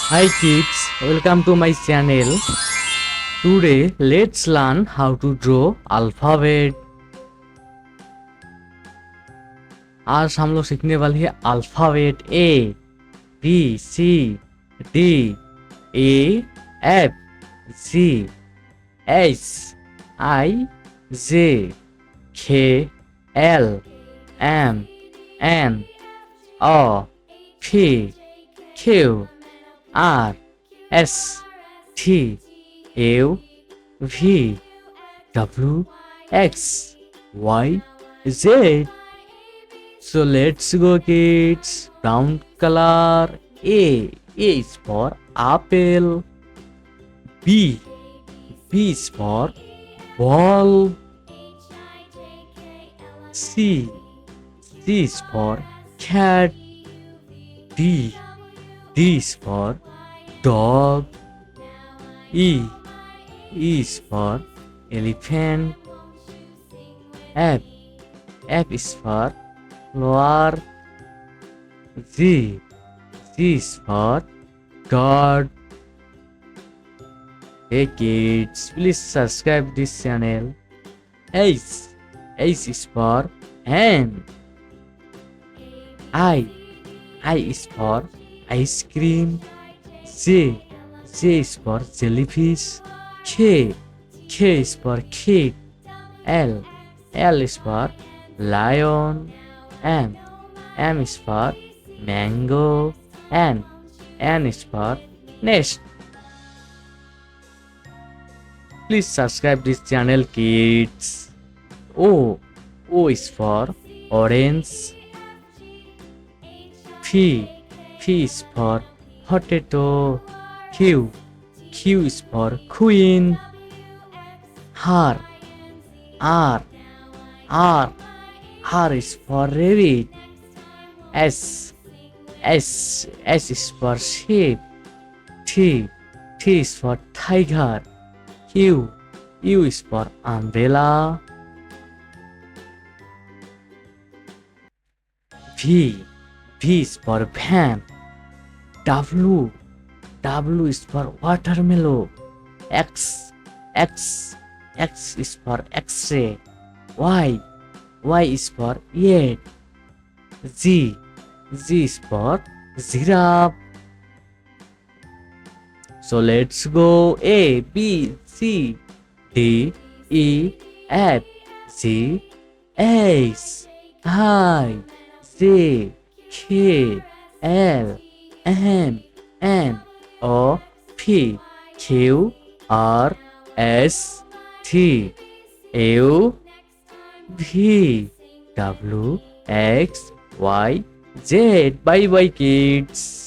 Hi kids, welcome to my channel. Today let's learn how to draw alphabet. आज हम लोग सीखने वाले हैं alphabet A, B, C, D, E, F, G, H, I, J, K, L, M, N, O, P, Q, R, S, T, U, V, W, X, Y, Z. So let's go kids. Brown color. A is for apple. B is for ball. C is for cat. D is for dog. E is for elephant. F is for flower. G is for God. Hey kids, please subscribe this channel. H is for hen. I is for ice cream. J is for jellyfish. K is for cake. L is for lion. M is for mango. N is for nest. Please subscribe this channel kids. O is for orange. P is for potato. Q is for queen. R is for rabbit. S is for sheep. T is for tiger. U is for umbrella. V is for van. W is for watermelon. X is for X-ray. Y is for yet. Z is for giraffe. So let's go. A, B, C, D, E, F, G, H, I, J, K, L, M, N, O, P, Q, R, S, T, U, V, W, X, Y, Z. Bye bye kids.